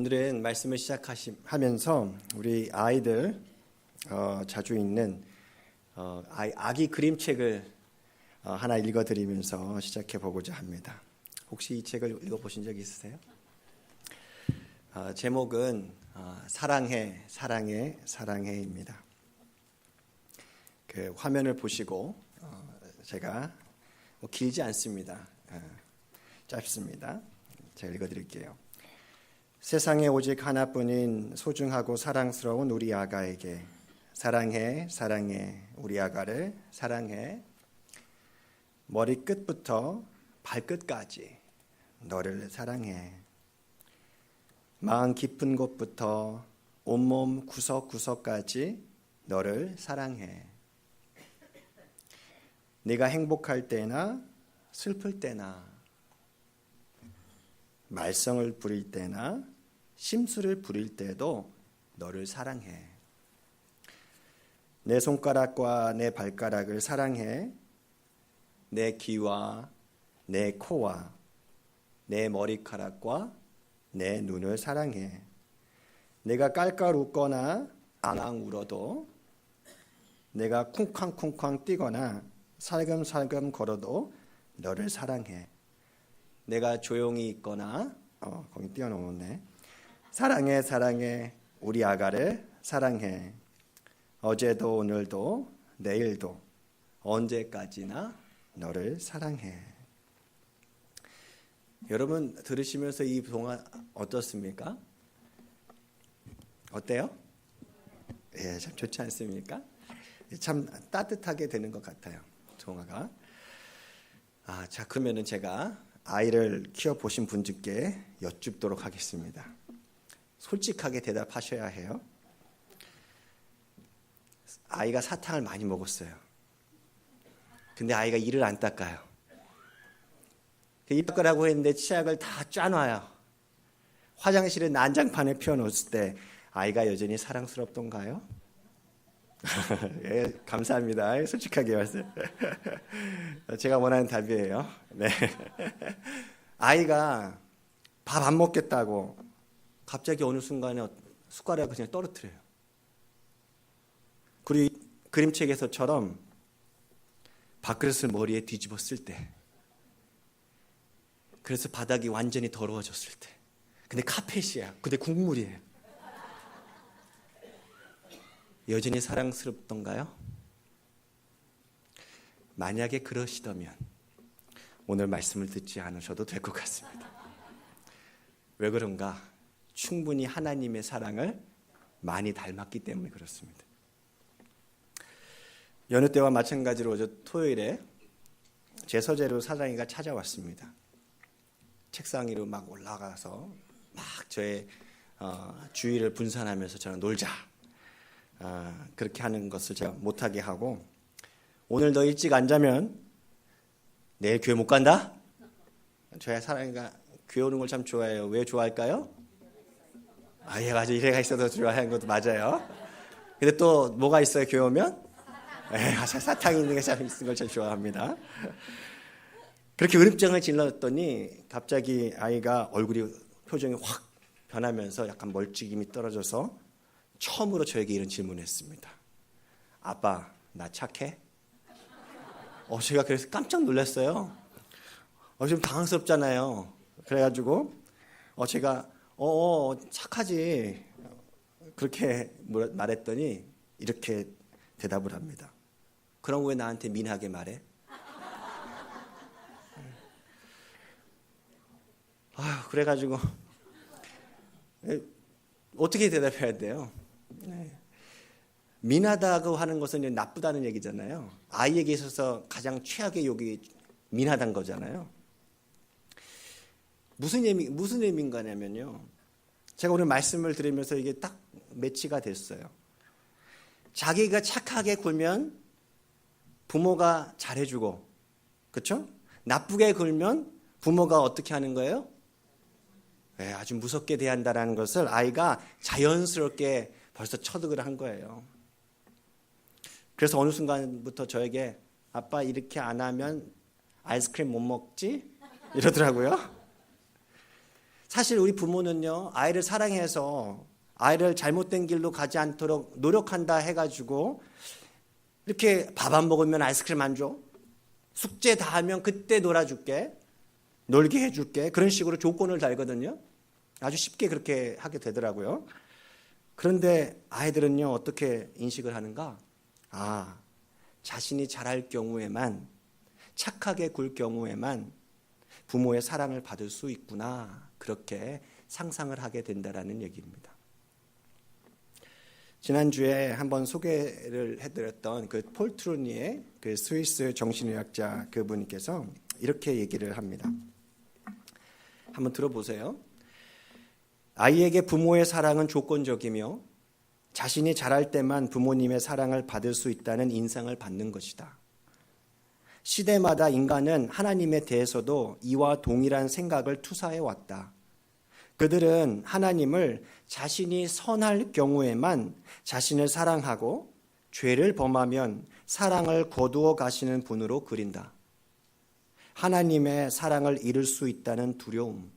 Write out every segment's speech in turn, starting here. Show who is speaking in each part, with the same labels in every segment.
Speaker 1: 오늘은 말씀을 시작하면서 우리 아이들 자주 읽는 아기 그림책을 하나 읽어드리면서 시작해 보고자 합니다. 혹시 이 책을 읽어보신 적 있으세요? 제목은 사랑해, 사랑해, 사랑해입니다. 그 화면을 보시고 제가 길지 않습니다. 짧습니다. 제가 읽어드릴게요. 세상에 오직 하나뿐인 소중하고 사랑스러운 우리 아가에게 사랑해, 사랑해, 우리 아가를 사랑해. 머리끝부터 발끝까지 너를 사랑해. 마음 깊은 곳부터 온몸 구석구석까지 너를 사랑해. 네가 행복할 때나 슬플 때나 말썽을 부릴 때나 심술을 부릴 때도 너를 사랑해. 내 손가락과 내 발가락을 사랑해. 내 귀와 내 코와 내 머리카락과 내 눈을 사랑해. 내가 깔깔 웃거나 앙앙 울어도, 내가 쿵쾅쿵쾅 뛰거나 살금살금 걸어도 너를 사랑해. 내가 조용히 있거나 거기 띄워놓네. 사랑해, 사랑해, 우리 아가를 사랑해. 어제도 오늘도 내일도 언제까지나 너를 사랑해. 여러분 들으시면서 이 동화 어떻습니까? 어때요? 예, 참 좋지 않습니까? 참 따뜻하게 되는 것 같아요, 동화가. 자, 그러면은 제가 아이를 키워보신 분들께 여쭙도록 하겠습니다. 솔직하게 대답하셔야 해요. 아이가 사탕을 많이 먹었어요. 근데 아이가 이를 안 닦아요. 입 닦으라고 했는데 치약을 다 짜놔요. 화장실에 난장판에 펴놓았을 때 아이가 여전히 사랑스럽던가요? 예, 감사합니다. 솔직하게 말씀. 제가 원하는 답이에요. 네. 아이가 밥 안 먹겠다고 갑자기 어느 순간에 숟가락을 그냥 떨어뜨려요. 그리고 그림책에서처럼 밥그릇을 머리에 뒤집었을 때, 그래서 바닥이 완전히 더러워졌을 때, 근데 카펫이야. 근데 국물이에요. 여전히 사랑스럽던가요? 만약에 그러시다면 오늘 말씀을 듣지 않으셔도 될 것 같습니다. 왜 그런가? 충분히 하나님의 사랑을 많이 닮았기 때문에 그렇습니다. 여느 때와 마찬가지로 어제 토요일에 제 서재로 사장이가 찾아왔습니다. 책상 위로 막 올라가서 막 저의 주의를 분산하면서 저랑 놀자, 그렇게 하는 것을 제가 못하게 하고, 오늘 너 일찍 안 자면 내일 교회 못 간다? 저의 사랑이가 교회 오는 걸 참 좋아해요. 왜 좋아할까요? 얘가 아주 일해가 있어도 좋아하는 것도 맞아요. 근데 또 뭐가 있어요, 교회 오면? 사탕이 있는 게 참 있는 걸 참 좋아합니다. 그렇게 으름장을 질렀더니 갑자기 아이가 얼굴이 표정이 확 변하면서 약간 멀찍임이 떨어져서 처음으로 저에게 이런 질문을 했습니다. 아빠, 나 착해? 제가 그래서 깜짝 놀랐어요. 좀 당황스럽잖아요. 그래가지고 제가 착하지, 그렇게 말했더니 이렇게 대답을 합니다. 그럼 왜 나한테 민하게 말해? 그래가지고 어떻게 대답해야 돼요? 민하다고 하는 것은 나쁘다는 얘기잖아요. 아이에게 있어서 가장 최악의 욕이 민하다는 거잖아요. 무슨 의미인가냐면요, 제가 오늘 말씀을 들으면서 이게 딱 매치가 됐어요. 자기가 착하게 굴면 부모가 잘해주고, 그렇죠? 나쁘게 굴면 부모가 어떻게 하는 거예요? 아주 무섭게 대한다는 것을 아이가 자연스럽게 벌써 터득을 한 거예요. 그래서 어느 순간부터 저에게 아빠 이렇게 안 하면 아이스크림 못 먹지? 이러더라고요. 사실 우리 부모는요, 아이를 사랑해서 아이를 잘못된 길로 가지 않도록 노력한다 해가지고 이렇게 밥 안 먹으면 아이스크림 안 줘, 숙제 다 하면 그때 놀아줄게, 놀게 해줄게, 그런 식으로 조건을 달거든요. 아주 쉽게 그렇게 하게 되더라고요. 그런데 아이들은요, 어떻게 인식을 하는가? 자신이 잘할 경우에만, 착하게 굴 경우에만 부모의 사랑을 받을 수 있구나, 그렇게 상상을 하게 된다라는 얘기입니다. 지난주에 한번 소개를 해드렸던 그 폴 트루니의 그 스위스 정신의학자 그분께서 이렇게 얘기를 합니다. 한번 들어보세요. 아이에게 부모의 사랑은 조건적이며 자신이 잘할 때만 부모님의 사랑을 받을 수 있다는 인상을 받는 것이다. 시대마다 인간은 하나님에 대해서도 이와 동일한 생각을 투사해 왔다. 그들은 하나님을 자신이 선할 경우에만 자신을 사랑하고 죄를 범하면 사랑을 거두어 가시는 분으로 그린다. 하나님의 사랑을 잃을 수 있다는 두려움,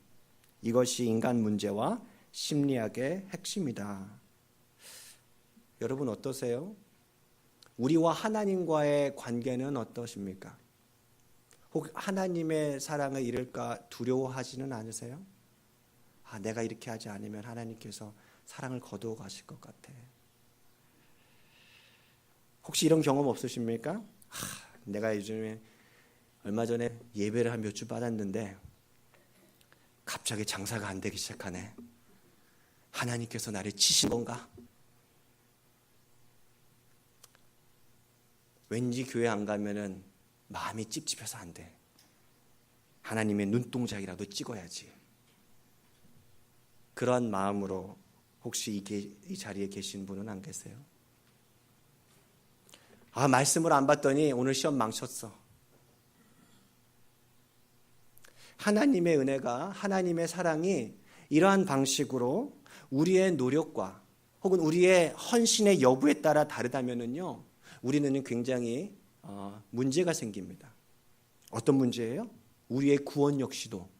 Speaker 1: 이것이 인간 문제와 심리학의 핵심이다. 여러분 어떠세요? 우리와 하나님과의 관계는 어떠십니까? 혹 하나님의 사랑을 잃을까 두려워하지는 않으세요? 내가 이렇게 하지 않으면 하나님께서 사랑을 거두어 가실 것 같아. 혹시 이런 경험 없으십니까? 내가 요즘에 얼마 전에 예배를 한 몇 주 받았는데 갑자기 장사가 안 되기 시작하네. 하나님께서 나를 치신 건가? 왠지 교회 안 가면은 마음이 찝찝해서 안 돼. 하나님의 눈동자이라도 찍어야지. 그런 마음으로 혹시 이 자리에 계신 분은 안 계세요? 말씀을 안 받더니 오늘 시험 망쳤어. 하나님의 은혜가, 하나님의 사랑이 이러한 방식으로 우리의 노력과 혹은 우리의 헌신의 여부에 따라 다르다면은요, 우리는 굉장히 문제가 생깁니다. 어떤 문제예요? 우리의 구원 역시도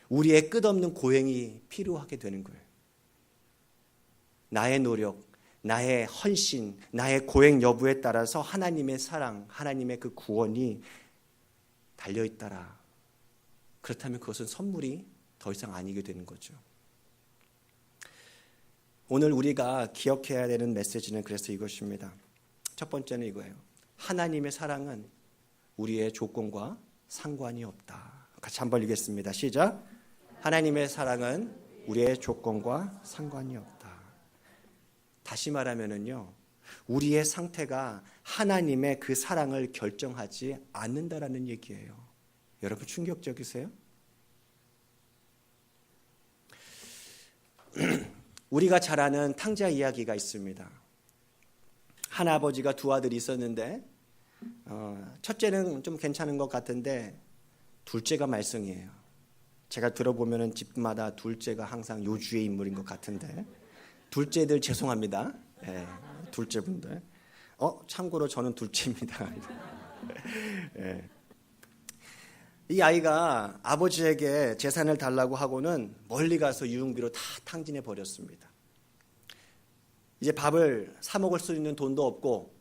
Speaker 1: 우리의 끝없는 고행이 필요하게 되는 거예요. 나의 노력, 나의 헌신, 나의 고행 여부에 따라서 하나님의 사랑, 하나님의 그 구원이 달려있더라. 그렇다면 그것은 선물이 더 이상 아니게 되는 거죠. 오늘 우리가 기억해야 되는 메시지는 그래서 이것입니다. 첫 번째는 이거예요. 하나님의 사랑은 우리의 조건과 상관이 없다. 같이 한번 읽겠습니다. 시작. 하나님의 사랑은 우리의 조건과 상관이 없다. 다시 말하면은요, 우리의 상태가 하나님의 그 사랑을 결정하지 않는다라는 얘기예요. 여러분 충격적이세요? 우리가 잘 아는 탕자 이야기가 있습니다. 한 아버지가 두 아들이 있었는데 첫째는 좀 괜찮은 것 같은데 둘째가 말썽이에요. 제가 들어보면 집마다 둘째가 항상 요주의 인물인 것 같은데, 둘째들 죄송합니다. 네, 둘째분들. 참고로 저는 둘째입니다. 네. 이 아이가 아버지에게 재산을 달라고 하고는 멀리 가서 유흥비로 다 탕진해 버렸습니다. 이제 밥을 사 먹을 수 있는 돈도 없고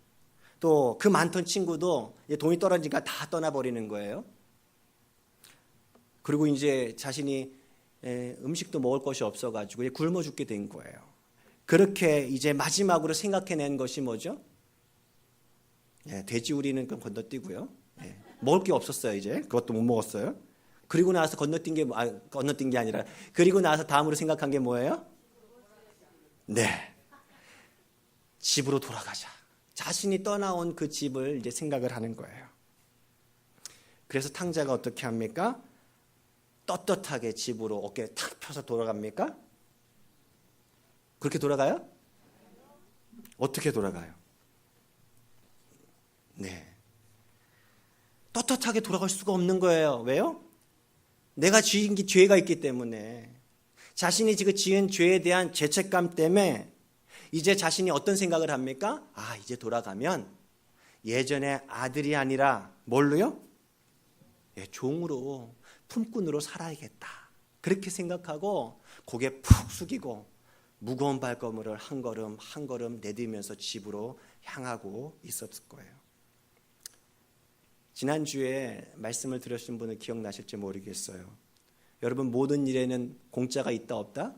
Speaker 1: 또 그 많던 친구도 돈이 떨어지니까 다 떠나버리는 거예요. 그리고 이제 자신이 음식도 먹을 것이 없어가지고 굶어 죽게 된 거예요. 그렇게 이제 마지막으로 생각해낸 것이 뭐죠? 돼지우리는 그럼 건너뛰고요. 먹을 게 없었어요. 이제 그것도 못 먹었어요. 그리고 나서 건너뛴 게 아니라 그리고 나서 다음으로 생각한 게 뭐예요? 네, 집으로 돌아가자. 자신이 떠나온 그 집을 이제 생각을 하는 거예요. 그래서 탕자가 어떻게 합니까? 떳떳하게 집으로 어깨에 탁 펴서 돌아갑니까? 그렇게 돌아가요? 어떻게 돌아가요? 네, 떳떳하게 돌아갈 수가 없는 거예요. 왜요? 내가 지은 죄가 있기 때문에, 자신이 지금 지은 죄에 대한 죄책감 때문에 이제 자신이 어떤 생각을 합니까? 이제 돌아가면 예전에 아들이 아니라 뭘로요? 종으로, 품꾼으로 살아야겠다. 그렇게 생각하고 고개 푹 숙이고 무거운 발걸음을 한 걸음 한 걸음 내디면서 집으로 향하고 있었을 거예요. 지난주에 말씀을 들으신 분은 기억나실지 모르겠어요. 여러분, 모든 일에는 공짜가 있다 없다?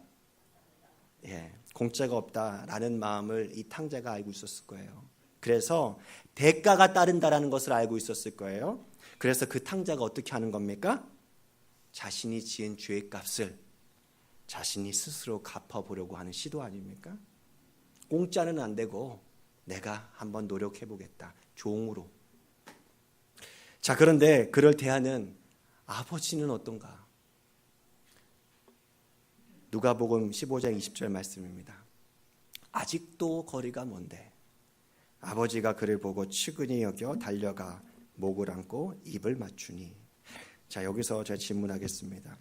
Speaker 1: 예, 공짜가 없다라는 마음을 이 탕자가 알고 있었을 거예요. 그래서 대가가 따른다라는 것을 알고 있었을 거예요. 그래서 그 탕자가 어떻게 하는 겁니까? 자신이 지은 죄의 값을 자신이 스스로 갚아보려고 하는 시도 아닙니까? 공짜는 안 되고 내가 한번 노력해 보겠다. 종으로. 자, 그런데 그를 대하는 아버지는 어떤가? 누가복음 15장 20절 말씀입니다. 아직도 거리가 먼데 아버지가 그를 보고 측은히 여겨 달려가 목을 안고 입을 맞추니. 자, 여기서 제가 질문하겠습니다.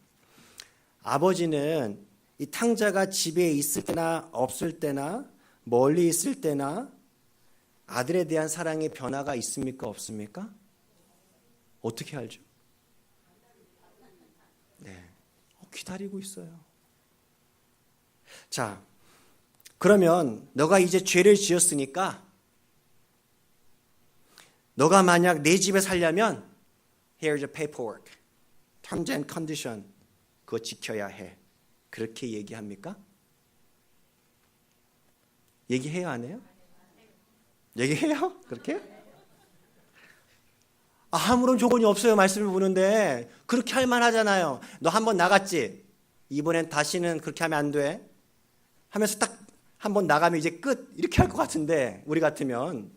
Speaker 1: 아버지는 이 탕자가 집에 있을 때나 없을 때나 멀리 있을 때나 아들에 대한 사랑의 변화가 있습니까? 없습니까? 어떻게 알죠? 네, 기다리고 있어요. 자, 그러면 너가 이제 죄를 지었으니까 너가 만약 내 집에 살려면 Here's your paperwork, terms and condition, 그거 지켜야 해. 그렇게 얘기합니까? 얘기해요, 안 해요? 얘기해요? 그렇게? 아무런 조건이 없어요. 말씀을 보는데 그렇게 할 만하잖아요. 너 한번 나갔지? 이번엔 다시는 그렇게 하면 안 돼. 하면서 딱 한번 나가면 이제 끝. 이렇게 할 것 같은데 우리 같으면.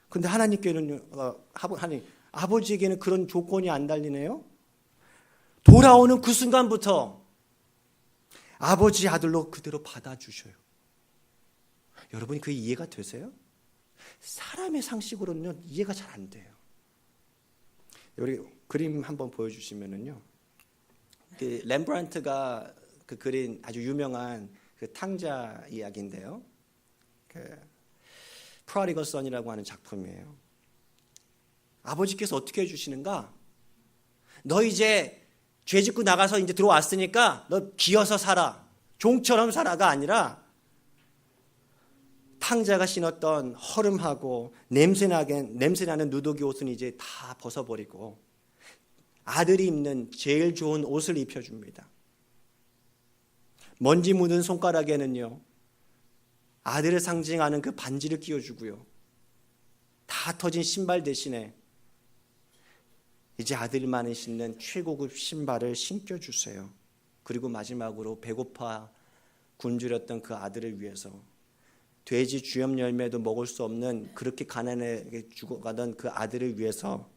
Speaker 1: 근데 하나님께는 하나님 아버지에게는 그런 조건이 안 달리네요. 돌아오는 그 순간부터 아버지 아들로 그대로 받아주셔요. 여러분이 그게 이해가 되세요? 사람의 상식으로는 이해가 잘 안 돼요. 여기 그림 한번 보여주시면은요, 그 렘브란트가 그 그린 아주 유명한 그 탕자 이야기인데요, 그 프로디걸 선이라고 하는 작품이에요. 아버지께서 어떻게 해주시는가? 너 이제 죄 짓고 나가서 이제 들어왔으니까 너 기어서 살아, 종처럼 살아가 아니라 탕자가 신었던 허름하고 냄새나는 누더기 옷은 이제 다 벗어버리고 아들이 입는 제일 좋은 옷을 입혀줍니다. 먼지 묻은 손가락에는요, 아들을 상징하는 그 반지를 끼워주고요. 다 터진 신발 대신에 이제 아들만이 신는 최고급 신발을 신겨주세요. 그리고 마지막으로 배고파 굶주렸던 그 아들을 위해서 돼지 주염 열매도 먹을 수 없는 그렇게 가난하게 죽어가던 그 아들을 위해서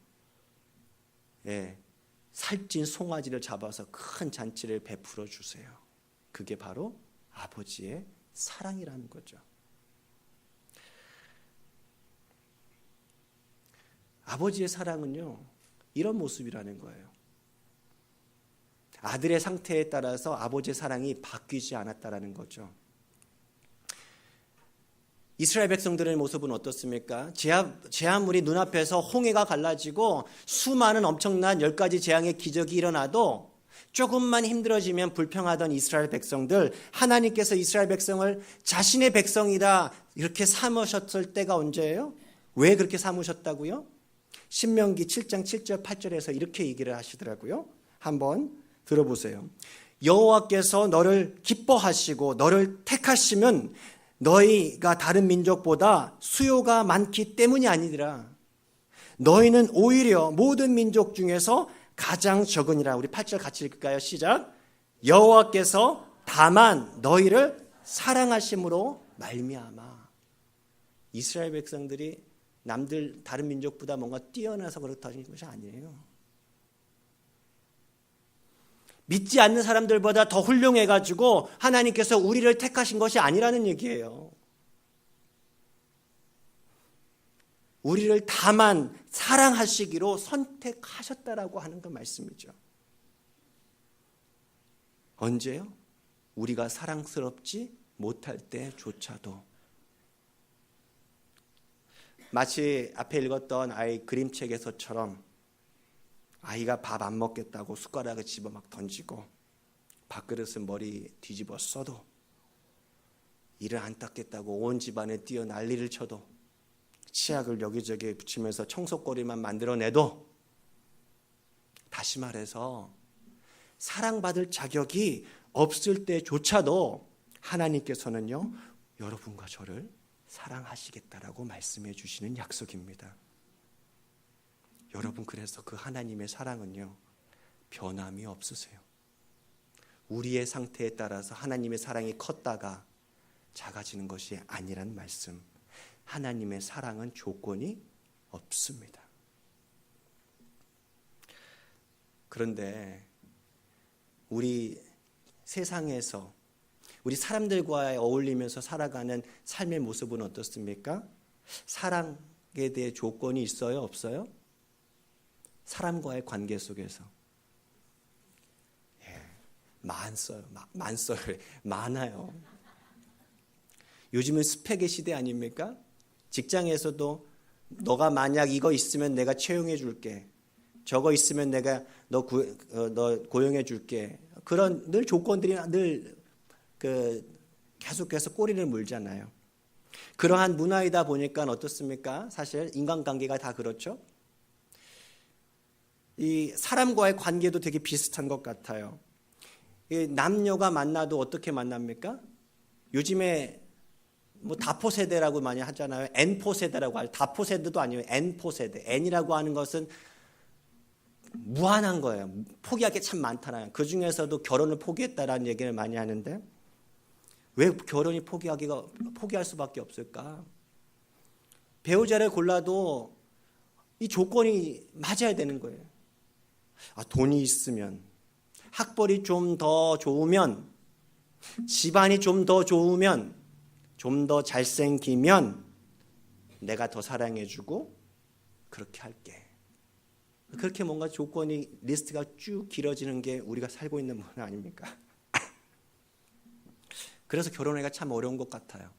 Speaker 1: 살찐 송아지를 잡아서 큰 잔치를 베풀어 주세요. 그게 바로 아버지의 사랑이라는 거죠. 아버지의 사랑은요, 이런 모습이라는 거예요. 아들의 상태에 따라서 아버지의 사랑이 바뀌지 않았다라는 거죠. 이스라엘 백성들의 모습은 어떻습니까? 재앙물이 눈앞에서 홍해가 갈라지고 수많은 엄청난 10가지 재앙의 기적이 일어나도 조금만 힘들어지면 불평하던 이스라엘 백성들, 하나님께서 이스라엘 백성을 자신의 백성이다 이렇게 삼으셨을 때가 언제예요? 왜 그렇게 삼으셨다고요? 신명기 7장 7절 8절에서 이렇게 얘기를 하시더라고요. 한번 들어보세요. 여호와께서 너를 기뻐하시고 너를 택하시면 너희가 다른 민족보다 수요가 많기 때문이 아니더라. 너희는 오히려 모든 민족 중에서 가장 적으니라. 우리 8절 같이 읽을까요? 시작. 여호와께서 다만 너희를 사랑하심으로 말미암아. 이스라엘 백성들이 남들 다른 민족보다 뭔가 뛰어나서 그렇다는 것이 아니에요. 믿지 않는 사람들보다 더 훌륭해가지고 하나님께서 우리를 택하신 것이 아니라는 얘기예요. 우리를 다만 사랑하시기로 선택하셨다라고 하는 그 말씀이죠. 언제요? 우리가 사랑스럽지 못할 때조차도. 마치 앞에 읽었던 아이 그림책에서처럼 아이가 밥 안 먹겠다고 숟가락을 집어 막 던지고 밥그릇은 머리 뒤집어 써도, 이를 안 닦겠다고 온 집안에 뛰어 난리를 쳐도, 치약을 여기저기 붙이면서 청소거리만 만들어내도, 다시 말해서 사랑받을 자격이 없을 때조차도 하나님께서는요, 여러분과 저를 사랑하시겠다라고 말씀해 주시는 약속입니다. 여러분, 그래서 그 하나님의 사랑은요, 변함이 없으세요. 우리의 상태에 따라서 하나님의 사랑이 컸다가 작아지는 것이 아니란 말씀. 하나님의 사랑은 조건이 없습니다. 그런데 우리 세상에서 우리 사람들과 어울리면서 살아가는 삶의 모습은 어떻습니까? 사랑에 대해 조건이 있어요? 없어요? 사람과의 관계 속에서 많아요. 요즘은 스펙의 시대 아닙니까? 직장에서도 너가 만약 이거 있으면 내가 채용해 줄게, 저거 있으면 내가 너 고용해 줄게, 그런 늘 조건들이 늘 계속해서 꼬리를 물잖아요. 그러한 문화이다 보니까 어떻습니까? 사실 인간관계가 다 그렇죠. 이 사람과의 관계도 되게 비슷한 것 같아요. 이 남녀가 만나도 어떻게 만납니까? 요즘에 뭐 다포 세대라고 많이 하잖아요. N포 세대라고 하죠. 다포 세대도 아니에요. N포 세대. N이라고 하는 것은 무한한 거예요. 포기할 게 참 많잖아요. 그 중에서도 결혼을 포기했다라는 얘기를 많이 하는데, 왜 결혼이 포기할 수밖에 없을까? 배우자를 골라도 이 조건이 맞아야 되는 거예요. 돈이 있으면, 학벌이 좀 더 좋으면, 집안이 좀 더 좋으면, 좀 더 잘생기면 내가 더 사랑해주고 그렇게 할게. 그렇게 뭔가 조건이 리스트가 쭉 길어지는 게 우리가 살고 있는 문화 아닙니까? 그래서 결혼하기가 참 어려운 것 같아요.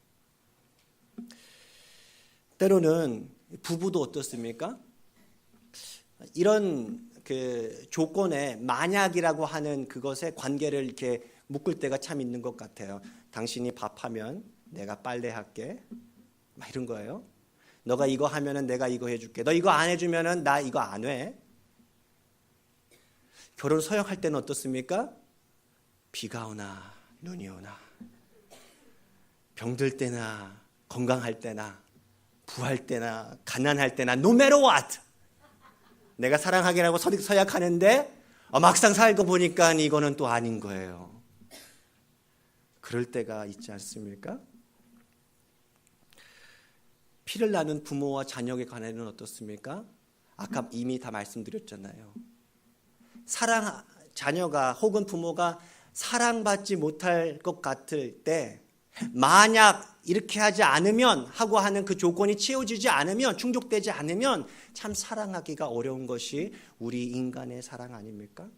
Speaker 1: 때로는 부부도 어떻습니까? 이런 조건에 만약이라고 하는 그것에 관계를 이렇게 묶을 때가 참 있는 것 같아요. 당신이 밥하면 내가 빨래할게, 막 이런 거예요. 너가 이거 하면은 내가 이거 해줄게. 너 이거 안 해주면은 나 이거 안 해. 결혼 서약할 때는 어떻습니까? 비가 오나 눈이 오나, 병들 때나 건강할 때나, 부할 때나 가난할 때나, no matter what, 내가 사랑하기라고 서약하는데 막상 살고 보니까 이거는 또 아닌 거예요. 그럴 때가 있지 않습니까? 피를 나눈 부모와 자녀에 관해는 어떻습니까? 아까 이미 다 말씀드렸잖아요. 자녀가 혹은 부모가 사랑받지 못할 것 같을 때, 만약 이렇게 하지 않으면 하고 하는 그 조건이 채워지지 않으면, 충족되지 않으면 참 사랑하기가 어려운 것이 우리 인간의 사랑 아닙니까?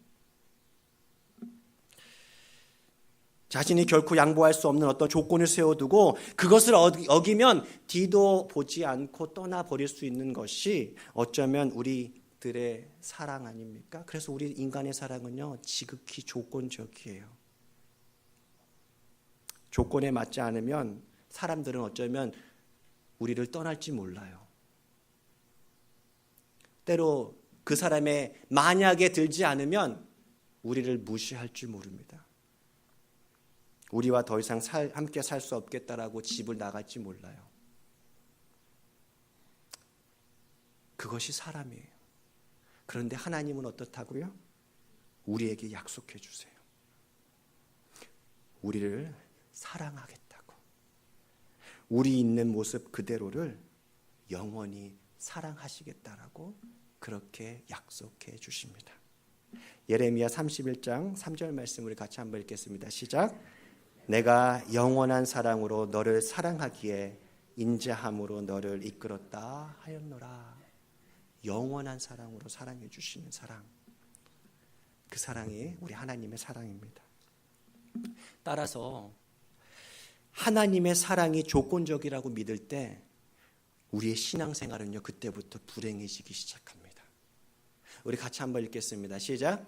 Speaker 1: 자신이 결코 양보할 수 없는 어떤 조건을 세워두고 그것을 어기면 뒤도 보지 않고 떠나버릴 수 있는 것이 어쩌면 우리들의 사랑 아닙니까? 그래서 우리 인간의 사랑은요, 지극히 조건적이에요. 조건에 맞지 않으면 사람들은 어쩌면 우리를 떠날지 몰라요. 때로 그 사람의 만약에 들지 않으면 우리를 무시할 줄 모릅니다. 우리와 더 이상 함께 살 수 없겠다라고 집을 나갈지 몰라요. 그것이 사람이에요. 그런데 하나님은 어떻다고요? 우리에게 약속해 주세요. 우리를 사랑하겠다고. 우리 있는 모습 그대로를 영원히 사랑하시겠다라고 그렇게 약속해 주십니다. 예레미야 31장 3절 말씀 우리 같이 한번 읽겠습니다. 시작. 내가 영원한 사랑으로 너를 사랑하기에 인자함으로 너를 이끌었다 하였노라. 영원한 사랑으로 사랑해 주시는 사랑, 그 사랑이 우리 하나님의 사랑입니다. 따라서 하나님의 사랑이 조건적이라고 믿을 때 우리의 신앙생활은요, 그때부터 불행해지기 시작합니다. 우리 같이 한번 읽겠습니다. 시작.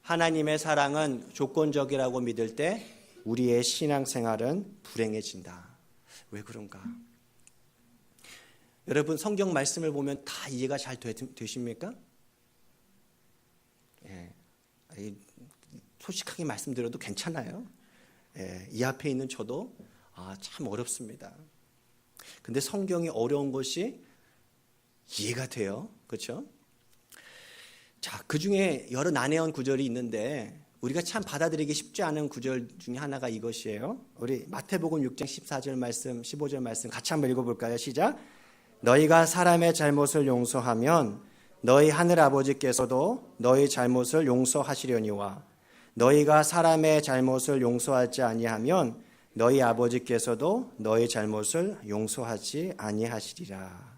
Speaker 1: 하나님의 사랑은 조건적이라고 믿을 때 우리의 신앙생활은 불행해진다. 왜 그런가? 여러분 성경 말씀을 보면 다 이해가 잘 되십니까? 예, 솔직하게 말씀드려도 괜찮아요. 예, 이 앞에 있는 저도 참 어렵습니다. 근데 성경이 어려운 것이 이해가 돼요. 그렇죠? 자, 그 중에 여러 난해한 구절이 있는데 우리가 참 받아들이기 쉽지 않은 구절 중에 하나가 이것이에요. 우리 마태복음 6장 14절 말씀, 15절 말씀 같이 한번 읽어볼까요? 시작. 너희가 사람의 잘못을 용서하면 너희 하늘 아버지께서도 너희 잘못을 용서하시려니와 너희가 사람의 잘못을 용서하지 아니하면 너희 아버지께서도 너희 잘못을 용서하지 아니하시리라.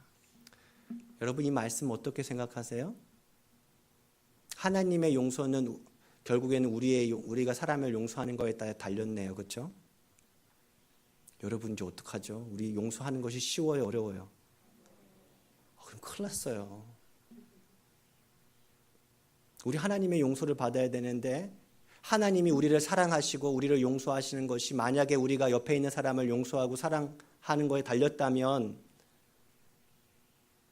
Speaker 1: 여러분 이 말씀 어떻게 생각하세요? 하나님의 용서는 결국에는 우리가 사람을 용서하는 거에 따라 달렸네요. 그렇죠? 여러분 이제 어떡하죠? 우리 용서하는 것이 쉬워요? 어려워요? 그럼 큰일 났어요. 우리 하나님의 용서를 받아야 되는데 하나님이 우리를 사랑하시고 우리를 용서하시는 것이 만약에 우리가 옆에 있는 사람을 용서하고 사랑하는 거에 달렸다면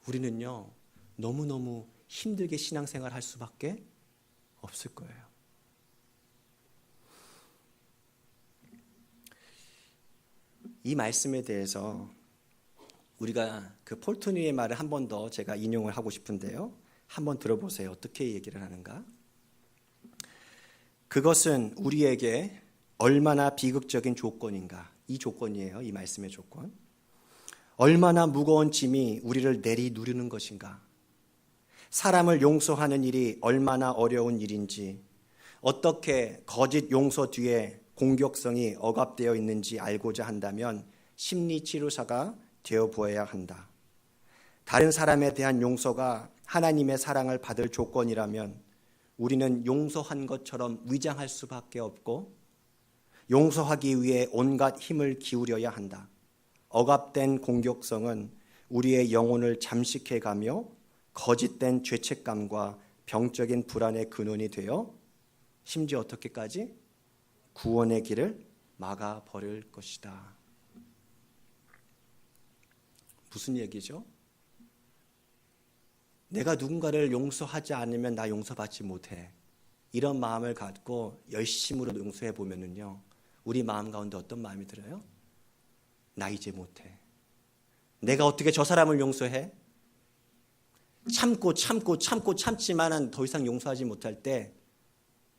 Speaker 1: 우리는요 너무너무 힘들게 신앙생활 할 수밖에 없을 거예요. 이 말씀에 대해서 우리가 그 폴토니의 말을 한 번 더 제가 인용을 하고 싶은데요. 한번 들어보세요. 어떻게 얘기를 하는가? 그것은 우리에게 얼마나 비극적인 조건인가. 이 조건이에요. 이 말씀의 조건. 얼마나 무거운 짐이 우리를 내리누르는 것인가. 사람을 용서하는 일이 얼마나 어려운 일인지, 어떻게 거짓 용서 뒤에 공격성이 억압되어 있는지 알고자 한다면 심리치료사가 되어 보아야 한다. 다른 사람에 대한 용서가 하나님의 사랑을 받을 조건이라면 우리는 용서한 것처럼 위장할 수밖에 없고 용서하기 위해 온갖 힘을 기울여야 한다. 억압된 공격성은 우리의 영혼을 잠식해가며 거짓된 죄책감과 병적인 불안의 근원이 되어 심지어 어떻게까지? 구원의 길을 막아버릴 것이다. 무슨 얘기죠? 내가 누군가를 용서하지 않으면 나 용서받지 못해. 이런 마음을 갖고 열심으로 용서해 보면은요, 우리 마음 가운데 어떤 마음이 들어요? 나 이제 못해. 내가 어떻게 저 사람을 용서해? 참지만은 더 이상 용서하지 못할 때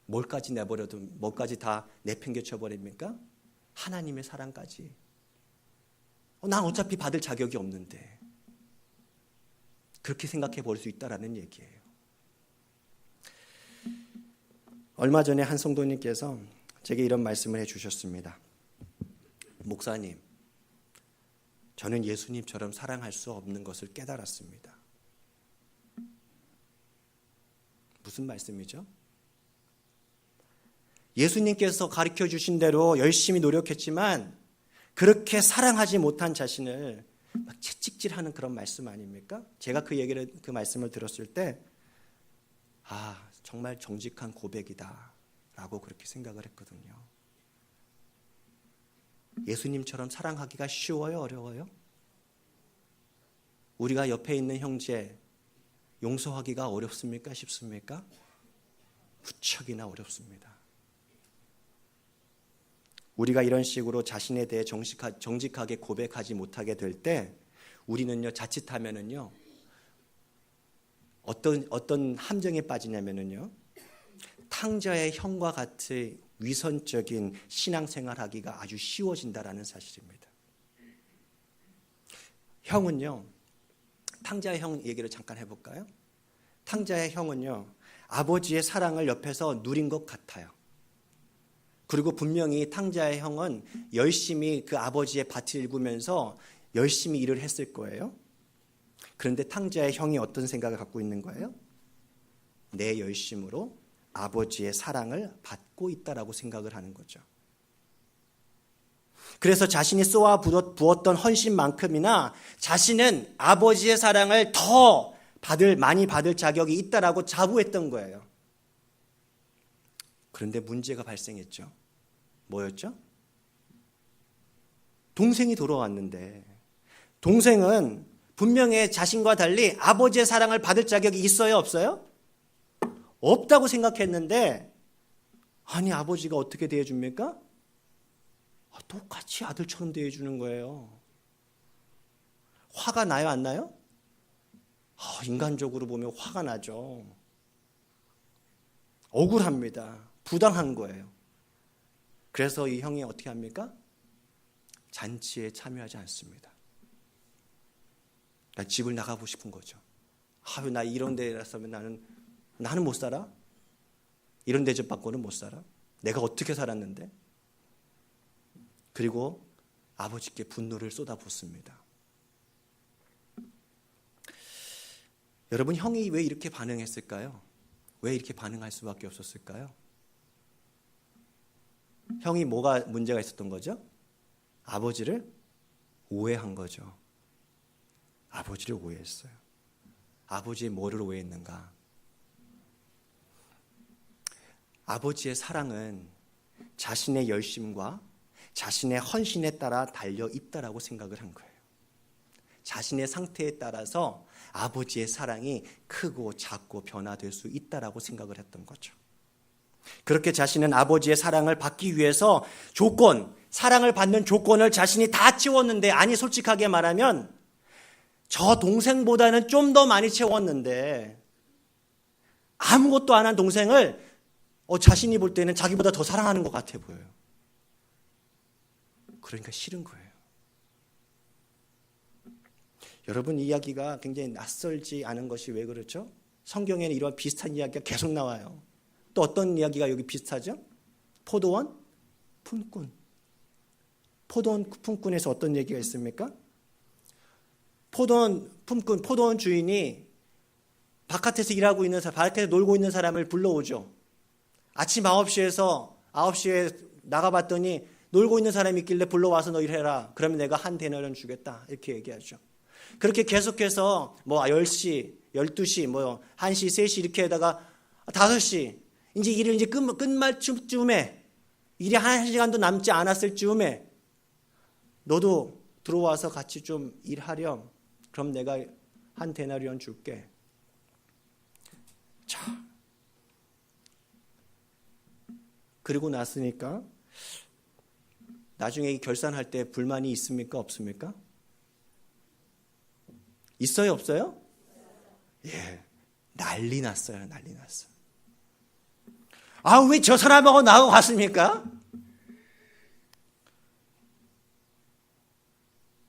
Speaker 1: 뭘까지 내버려도 뭐까지 다 내팽개쳐 버립니까? 하나님의 사랑까지. 난 어차피 받을 자격이 없는데. 그렇게 생각해 볼 수 있다라는 얘기예요. 얼마 전에 한 성도님께서 제게 이런 말씀을 해주셨습니다. 목사님, 저는 예수님처럼 사랑할 수 없는 것을 깨달았습니다. 무슨 말씀이죠? 예수님께서 가르쳐 주신 대로 열심히 노력했지만 그렇게 사랑하지 못한 자신을 막 채찍질하는 그런 말씀 아닙니까? 제가 그 말씀을 들었을 때 정말 정직한 고백이다 라고 그렇게 생각을 했거든요. 예수님처럼 사랑하기가 쉬워요? 어려워요? 우리가 옆에 있는 형제 용서하기가 어렵습니까? 쉽습니까? 무척이나 어렵습니다. 우리가 이런 식으로 자신에 대해 정직하게 고백하지 못하게 될 때 우리는요 자칫하면은요 어떤 함정에 빠지냐면은요 탕자의 형과 같이 위선적인 신앙생활하기가 아주 쉬워진다라는 사실입니다. 형은요 탕자의 형 얘기를 잠깐 해볼까요? 탕자의 형은요 아버지의 사랑을 옆에서 누린 것 같아요. 그리고 분명히 탕자의 형은 열심히 그 아버지의 밭을 일구면서 열심히 일을 했을 거예요. 그런데 탕자의 형이 어떤 생각을 갖고 있는 거예요? 내 열심으로 아버지의 사랑을 받고 있다라고 생각을 하는 거죠. 그래서 자신이 쏘아 부었던 헌신만큼이나 자신은 아버지의 사랑을 더 많이 받을 자격이 있다라고 자부했던 거예요. 그런데 문제가 발생했죠. 뭐였죠? 동생이 돌아왔는데 동생은 분명히 자신과 달리 아버지의 사랑을 받을 자격이 있어요, 없어요? 없다고 생각했는데 아니 아버지가 어떻게 대해줍니까? 똑같이 아들처럼 대해주는 거예요. 화가 나요, 안 나요? 인간적으로 보면 화가 나죠. 억울합니다. 부당한 거예요. 그래서 이 형이 어떻게 합니까? 잔치에 참여하지 않습니다. 나 집을 나가고 싶은 거죠. 나 이런 데 살았으면 나는 못 살아? 이런 대접 받고는 못 살아? 내가 어떻게 살았는데? 그리고 아버지께 분노를 쏟아붓습니다. 여러분, 형이 왜 이렇게 반응했을까요? 왜 이렇게 반응할 수밖에 없었을까요? 형이 뭐가 문제가 있었던 거죠? 아버지를 오해한 거죠. 아버지를 오해했어요. 아버지의 뭐를 오해했는가? 아버지의 사랑은 자신의 열심과 자신의 헌신에 따라 달려 있다라고 생각을 한 거예요. 자신의 상태에 따라서 아버지의 사랑이 크고 작고 변화될 수 있다라고 생각을 했던 거죠. 그렇게 자신은 아버지의 사랑을 받기 위해서 사랑을 받는 조건을 자신이 다 채웠는데, 아니 솔직하게 말하면 저 동생보다는 좀 더 많이 채웠는데 아무것도 안 한 동생을 자신이 볼 때는 자기보다 더 사랑하는 것 같아 보여요. 그러니까 싫은 거예요. 여러분, 이 이야기가 굉장히 낯설지 않은 것이 왜 그렇죠? 성경에는 이런 비슷한 이야기가 계속 나와요. 또 어떤 이야기가 여기 비슷하죠? 포도원 품꾼. 포도원 품꾼에서 어떤 얘기가 있습니까? 포도원 품꾼, 포도원 주인이 바깥에서 일하고 있는 사람, 바깥에서 놀고 있는 사람을 불러오죠. 아침 9시에 나가봤더니 놀고 있는 사람이 있길래 불러와서 너 일해라. 그러면 내가 한 데나리온 주겠다. 이렇게 얘기하죠. 그렇게 계속해서 10시, 12시, 1시, 3시 이렇게 하다가 5시, 이제 일을 이제 끝말 쯤에, 일이 1시간도 남지 않았을 쯤에 너도 들어와서 같이 좀 일하렴. 그럼 내가 한 데나리온 줄게. 자, 그리고 났으니까 나중에 결산할 때 불만이 있습니까? 없습니까? 있어요? 없어요? 예, 난리 났어요. 난리 났어요. 왜 저 사람하고 나하고 같습니까?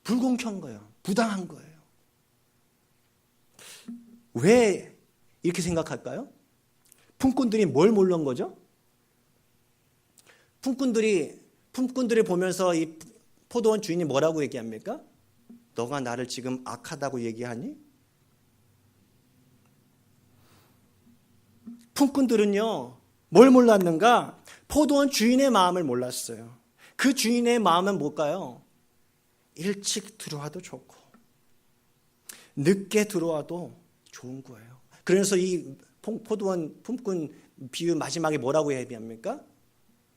Speaker 1: 불공평한 거예요. 부당한 거예요. 왜 이렇게 생각할까요? 품꾼들이 뭘 몰란 거죠? 품꾼들이 보면서 이 포도원 주인이 뭐라고 얘기합니까? 너가 나를 지금 악하다고 얘기하니? 품꾼들은요, 뭘 몰랐는가? 포도원 주인의 마음을 몰랐어요. 그 주인의 마음은 뭘까요? 일찍 들어와도 좋고 늦게 들어와도 좋은 거예요. 그래서 이 포도원 품꾼 비유 마지막에 뭐라고 얘기합니까?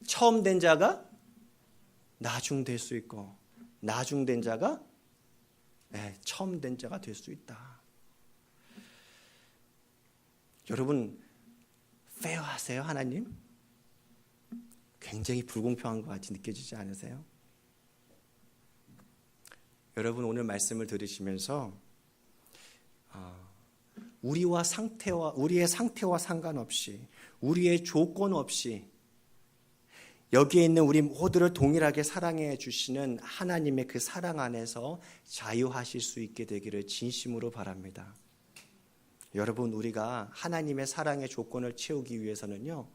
Speaker 1: 처음 된 자가 나중 될 수 있고 나중 된 자가 처음 된 자가 될 수 있다. 여러분, 페어하세요, 하나님? 굉장히 불공평한 것 같이 느껴지지 않으세요? 여러분, 오늘 말씀을 들으시면서 우리의 상태와 상관없이, 우리의 조건 없이 여기에 있는 우리 모두를 동일하게 사랑해 주시는 하나님의 그 사랑 안에서 자유하실 수 있게 되기를 진심으로 바랍니다. 여러분, 우리가 하나님의 사랑의 조건을 채우기 위해서는요,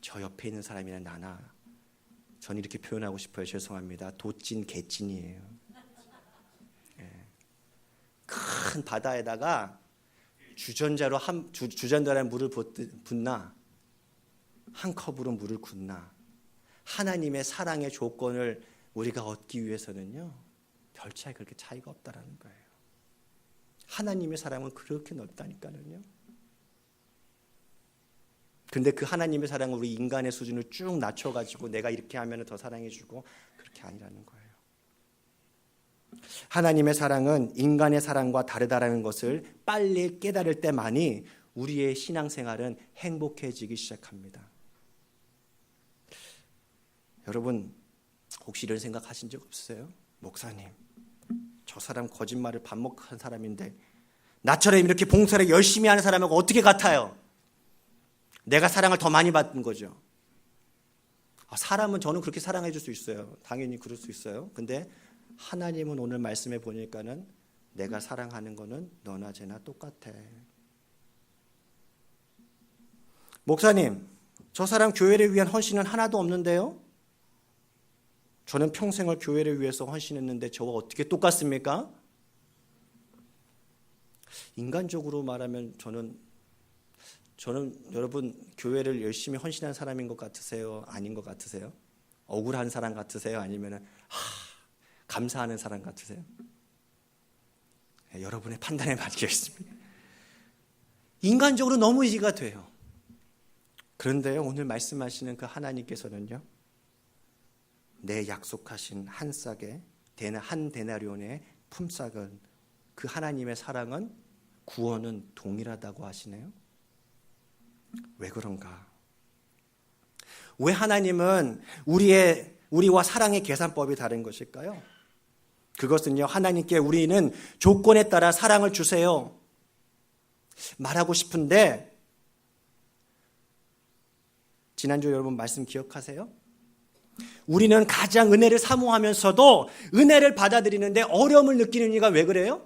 Speaker 1: 저 옆에 있는 사람이나 나나, 저는 이렇게 표현하고 싶어요. 죄송합니다. 도찐 개찐이에요. 큰 바다에다가 주전자에 물을 붓나, 한 컵으로 물을 붓나, 하나님의 사랑의 조건을 우리가 얻기 위해서는요, 별 차이 그렇게 차이가 없다라는 거예요. 하나님의 사랑은 그렇게 넓다니까요. 근데 그 하나님의 사랑을 우리 인간의 수준을 쭉 낮춰가지고 내가 이렇게 하면 더 사랑해주고, 그렇게 아니라는 거예요. 하나님의 사랑은 인간의 사랑과 다르다라는 것을 빨리 깨달을 때만이 우리의 신앙생활은 행복해지기 시작합니다. 여러분, 혹시 이런 생각 하신 적 없으세요? 목사님, 저 사람 거짓말을 밥 먹고 한 사람인데 나처럼 이렇게 봉사를 열심히 하는 사람하고 어떻게 같아요? 내가 사랑을 더 많이 받는 거죠. 사람은 저는 그렇게 사랑해 줄 수 있어요. 당연히 그럴 수 있어요. 근데 하나님은 오늘 말씀해 보니까는 내가 사랑하는 거는 너나 쟤나 똑같아. 목사님, 저 사람 교회를 위한 헌신은 하나도 없는데요? 저는 평생을 교회를 위해서 헌신했는데 저와 어떻게 똑같습니까? 인간적으로 말하면 저는 여러분 교회를 열심히 헌신한 사람인 것 같으세요? 아닌 것 같으세요? 억울한 사람 같으세요? 아니면 감사하는 사람 같으세요? 여러분의 판단에 맡기겠습니다. 인간적으로 너무 이해가 돼요. 그런데요, 오늘 말씀하시는 그 하나님께서는요, 내 약속하신 한 싹의 한 데나리온의 품삯은, 그 하나님의 사랑은, 구원은 동일하다고 하시네요. 왜 그런가? 왜 하나님은 우리와 사랑의 계산법이 다른 것일까요? 그것은요, 하나님께 우리는 조건에 따라 사랑을 주세요 말하고 싶은데, 지난주 여러분 말씀 기억하세요? 우리는 가장 은혜를 사모하면서도 은혜를 받아들이는데 어려움을 느끼는 이유가 왜 그래요?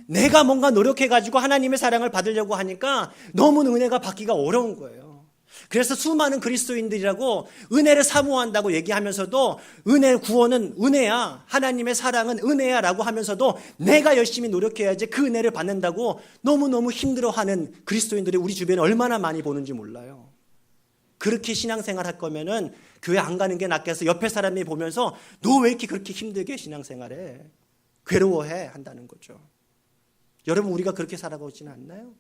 Speaker 1: 내가 뭔가 노력해가지고 하나님의 사랑을 받으려고 하니까 너무 은혜가 받기가 어려운 거예요. 그래서 수많은 그리스도인들이라고 은혜를 사모한다고 얘기하면서도 구원은 은혜야, 하나님의 사랑은 은혜야 라고 하면서도 내가 열심히 노력해야지 그 은혜를 받는다고 너무너무 힘들어하는 그리스도인들이 우리 주변에 얼마나 많이 보는지 몰라요. 그렇게 신앙생활 할 거면은 교회 안 가는 게 낫겠어. 옆에 사람이 보면서 너 왜 이렇게 그렇게 힘들게 신앙생활해? 괴로워해 한다는 거죠. 여러분, 우리가 그렇게 살아가지는 않나요?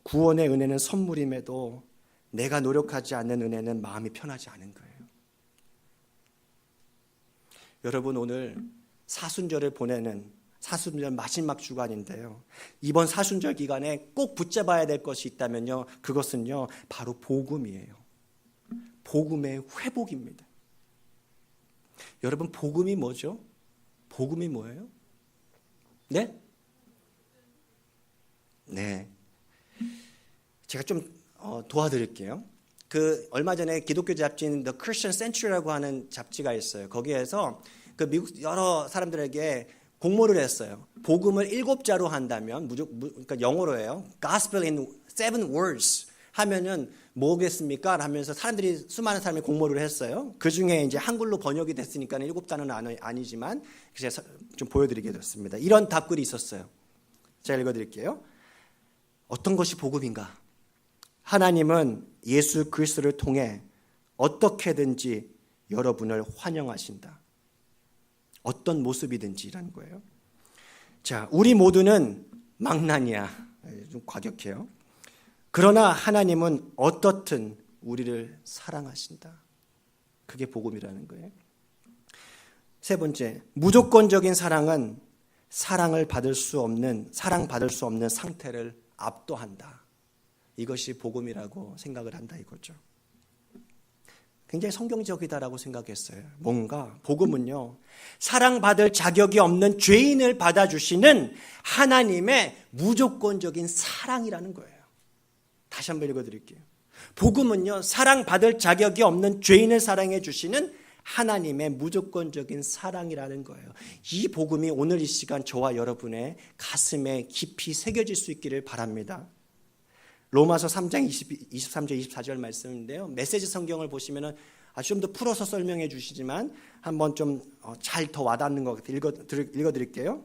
Speaker 1: 구원의 은혜는 선물임에도 내가 노력하지 않는 은혜는 마음이 편하지 않은 거예요. 여러분, 오늘 사순절을 보내는 사순절 마지막 주간인데요, 이번 사순절 기간에 꼭 붙잡아야 될 것이 있다면요, 그것은요 바로 복음이에요. 복음의 회복입니다. 여러분, 복음이 뭐죠? 복음이 뭐예요? 네? 네. 제가 좀 도와드릴게요. 얼마 전에 기독교 잡지인 The Christian Century라고 하는 잡지가 있어요. 거기에서 그 미국 여러 사람들에게 공모를 했어요. 복음을 7자로 한다면, 그러니까 영어로 해요. Gospel in 7 words 하면은 뭐겠습니까? 하면서 수많은 사람이 공모를 했어요. 그 중에 이제 한글로 번역이 됐으니까 7단어는 아니지만 제가 좀 보여드리게 됐습니다. 이런 답글이 있었어요. 제가 읽어드릴게요. 어떤 것이 복음인가? 하나님은 예수 그리스도를 통해 어떻게든지 여러분을 환영하신다. 어떤 모습이든지라는 거예요. 자, 우리 모두는 망난이야. 좀 과격해요. 그러나 하나님은 어떻든 우리를 사랑하신다. 그게 복음이라는 거예요. 세 번째, 무조건적인 사랑은 사랑받을 수 없는 상태를 압도한다. 이것이 복음이라고 생각을 한다 이거죠. 굉장히 성경적이다라고 생각했어요. 뭔가 복음은요, 사랑받을 자격이 없는 죄인을 받아주시는 하나님의 무조건적인 사랑이라는 거예요. 다시 한번 읽어드릴게요. 복음은요, 사랑받을 자격이 없는 죄인을 사랑해 주시는 하나님의 무조건적인 사랑이라는 거예요. 이 복음이 오늘 이 시간 저와 여러분의 가슴에 깊이 새겨질 수 있기를 바랍니다. 로마서 3장 23절 24절 말씀인데요, 메시지 성경을 보시면 좀 더 풀어서 설명해 주시지만 한번 좀 잘 더 와닿는 것 같아요. 읽어드릴게요.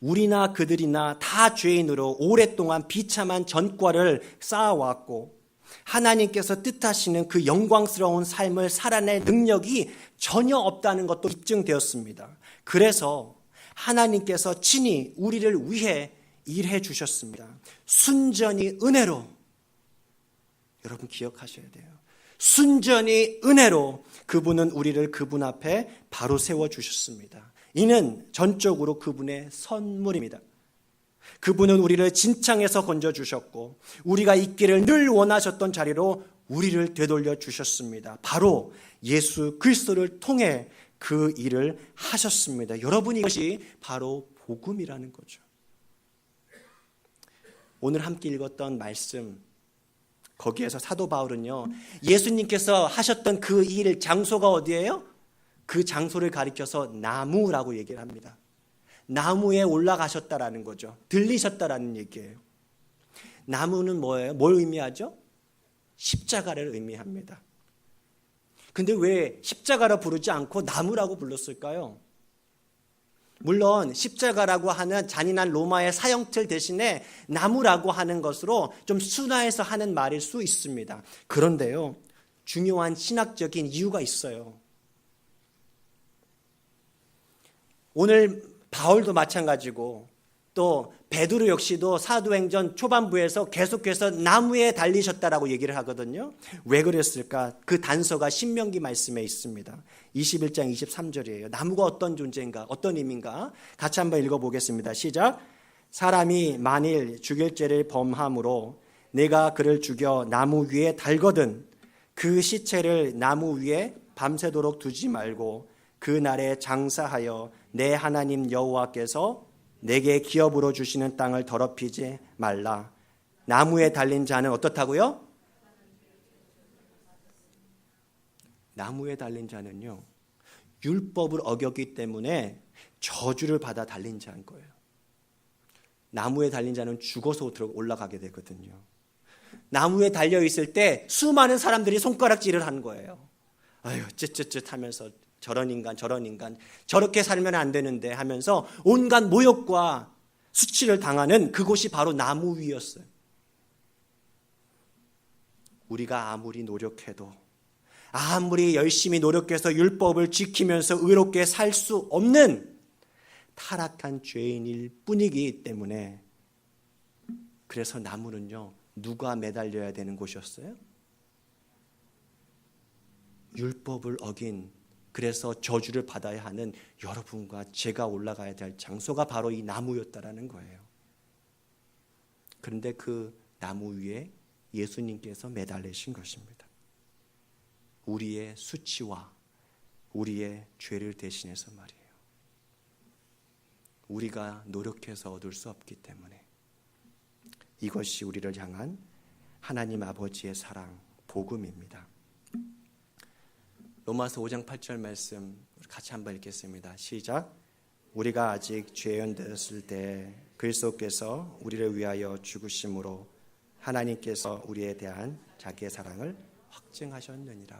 Speaker 1: 우리나 그들이나 다 죄인으로 오랫동안 비참한 전과를 쌓아왔고 하나님께서 뜻하시는 그 영광스러운 삶을 살아낼 능력이 전혀 없다는 것도 입증되었습니다. 그래서 하나님께서 친히 우리를 위해 일해 주셨습니다. 순전히 은혜로. 여러분 기억하셔야 돼요. 순전히 은혜로 그분은 우리를 그분 앞에 바로 세워주셨습니다. 이는 전적으로 그분의 선물입니다. 그분은 우리를 진창에서 건져주셨고 우리가 있기를 늘 원하셨던 자리로 우리를 되돌려 주셨습니다. 바로 예수 그리스도를 통해 그 일을 하셨습니다. 여러분, 이것이 바로 복음이라는 거죠. 오늘 함께 읽었던 말씀, 거기에서 사도 바울은요, 예수님께서 하셨던 그 일 장소가 어디예요? 그 장소를 가리켜서 나무라고 얘기를 합니다. 나무에 올라가셨다라는 거죠. 들리셨다라는 얘기예요. 나무는 뭐예요? 뭘 의미하죠? 십자가를 의미합니다. 근데 왜 십자가라 부르지 않고 나무라고 불렀을까요? 물론 십자가라고 하는 잔인한 로마의 사형틀 대신에 나무라고 하는 것으로 좀 순화해서 하는 말일 수 있습니다. 그런데요, 중요한 신학적인 이유가 있어요. 오늘 바울도 마찬가지고 또 베드로 역시도 사도행전 초반부에서 계속해서 나무에 달리셨다라고 얘기를 하거든요. 왜 그랬을까? 그 단서가 신명기 말씀에 있습니다. 21장 23절이에요. 나무가 어떤 존재인가? 어떤 의미인가? 같이 한번 읽어보겠습니다. 시작. 사람이 만일 죽일 죄를 범함으로 내가 그를 죽여 나무 위에 달거든 그 시체를 나무 위에 밤새도록 두지 말고 그 날에 장사하여 내 하나님 여호와께서 내게 기업으로 주시는 땅을 더럽히지 말라. 나무에 달린 자는 어떻다고요? 나무에 달린 자는요, 율법을 어겼기 때문에 저주를 받아 달린 자인 거예요. 나무에 달린 자는 죽어서 올라가게 되거든요. 나무에 달려 있을 때 수많은 사람들이 손가락질을 하는 거예요. 아유, 쯧쯧쯧 하면서 저런 인간 저렇게 살면 안 되는데 하면서 온갖 모욕과 수치를 당하는 그곳이 바로 나무 위였어요. 우리가 아무리 노력해도 아무리 열심히 노력해서 율법을 지키면서 의롭게 살 수 없는 타락한 죄인일 뿐이기 때문에, 그래서 나무는요, 누가 매달려야 되는 곳이었어요? 율법을 어긴, 그래서 저주를 받아야 하는 여러분과 제가 올라가야 될 장소가 바로 이 나무였다라는 거예요. 그런데 그 나무 위에 예수님께서 매달리신 것입니다. 우리의 수치와 우리의 죄를 대신해서 말이에요. 우리가 노력해서 얻을 수 없기 때문에 이것이 우리를 향한 하나님 아버지의 사랑, 복음입니다. 로마서 5장 8절 말씀 같이 한번 읽겠습니다. 시작. 우리가 아직 죄인 되었을 때 그리스도께서 우리를 위하여 죽으심으로 하나님께서 우리에 대한 자기의 사랑을 확증하셨느니라.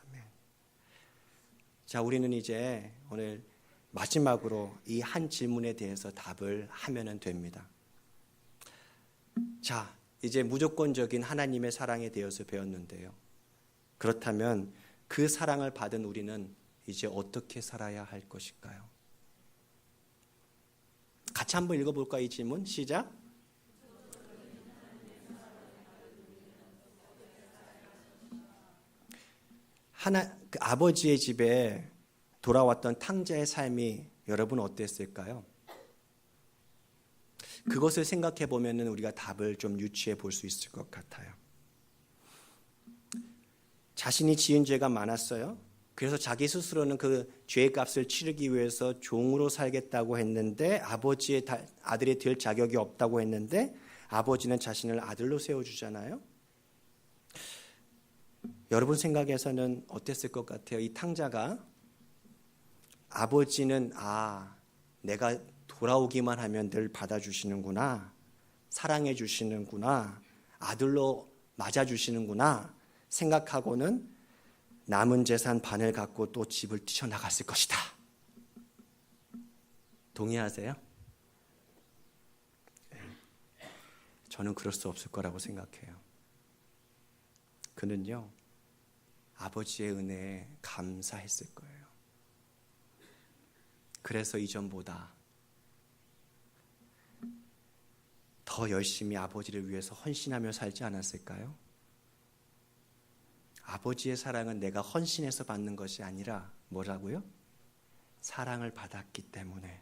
Speaker 1: 아멘. 자, 우리는 이제 오늘 마지막으로 이 한 질문에 대해서 답을 하면 됩니다. 자, 이제 무조건적인 하나님의 사랑에 대해서 배웠는데요. 그렇다면 그 사랑을 받은 우리는 이제 어떻게 살아야 할 것일까요? 같이 한번 읽어볼까요? 이 질문 시작. 그 아버지의 집에 돌아왔던 탕자의 삶이 여러분 어땠을까요? 그것을 생각해 보면 우리가 답을 좀 유추해 볼 수 있을 것 같아요. 자신이 지은 죄가 많았어요. 그래서 자기 스스로는 그 죄의 값을 치르기 위해서 종으로 살겠다고 했는데 아버지의 아들이 될 자격이 없다고 했는데 아버지는 자신을 아들로 세워주잖아요. 여러분 생각에서는 어땠을 것 같아요? 이 탕자가 아버지는 내가 돌아오기만 하면 늘 받아주시는구나, 사랑해 주시는구나, 아들로 맞아주시는구나 생각하고는 남은 재산 반을 갖고 또 집을 뛰쳐나갔을 것이다. 동의하세요? 저는 그럴 수 없을 거라고 생각해요. 그는요, 아버지의 은혜에 감사했을 거예요. 그래서 이전보다 더 열심히 아버지를 위해서 헌신하며 살지 않았을까요? 아버지의 사랑은 내가 헌신해서 받는 것이 아니라 뭐라고요? 사랑을 받았기 때문에,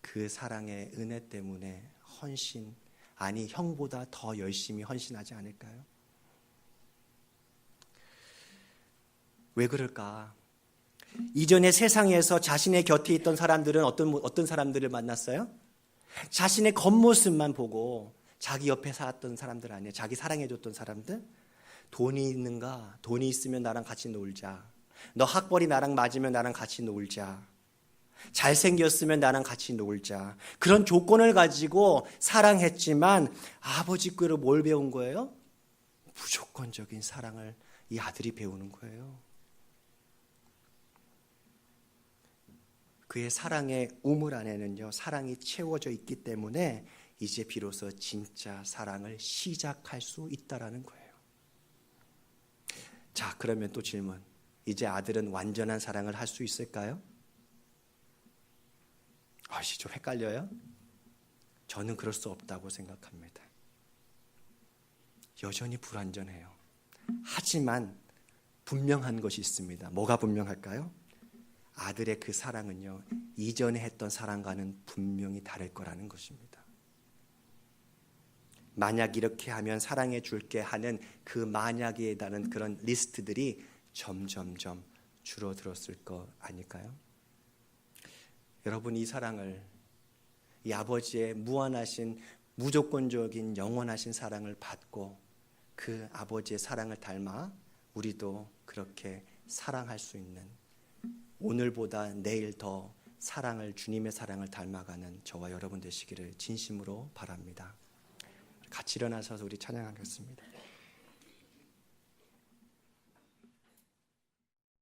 Speaker 1: 그 사랑의 은혜 때문에 헌신, 아니 형보다 더 열심히 헌신하지 않을까요? 왜 그럴까? 이전에 세상에서 자신의 곁에 있던 사람들은 어떤 사람들을 만났어요? 자신의 겉모습만 보고 자기 옆에 살았던 사람들 아니에요. 자기 사랑해줬던 사람들. 돈이 있는가? 돈이 있으면 나랑 같이 놀자. 너 학벌이 나랑 맞으면 나랑 같이 놀자. 잘생겼으면 나랑 같이 놀자. 그런 조건을 가지고 사랑했지만 아버지 께로 뭘 배운 거예요? 무조건적인 사랑을 이 아들이 배우는 거예요. 그의 사랑의 우물 안에는요, 사랑이 채워져 있기 때문에 이제 비로소 진짜 사랑을 시작할 수 있다라는 거예요. 자, 그러면 또 질문. 이제 아들은 완전한 사랑을 할 수 있을까요? 좀 헷갈려요? 저는 그럴 수 없다고 생각합니다. 여전히 불완전해요. 하지만 분명한 것이 있습니다. 뭐가 분명할까요? 아들의 그 사랑은요, 이전에 했던 사랑과는 분명히 다를 거라는 것입니다. 만약 이렇게 하면 사랑해 줄게 하는 그 만약에 달하는 그런 리스트들이 점점점 줄어들었을 거 아닐까요? 여러분, 이 사랑을, 이 아버지의 무한하신 무조건적인 영원하신 사랑을 받고 그 아버지의 사랑을 닮아 우리도 그렇게 사랑할 수 있는, 오늘보다 내일 더 사랑을, 주님의 사랑을 닮아가는 저와 여러분 되시기를 진심으로 바랍니다. 같이 일어나셔서 우리 찬양하겠습니다.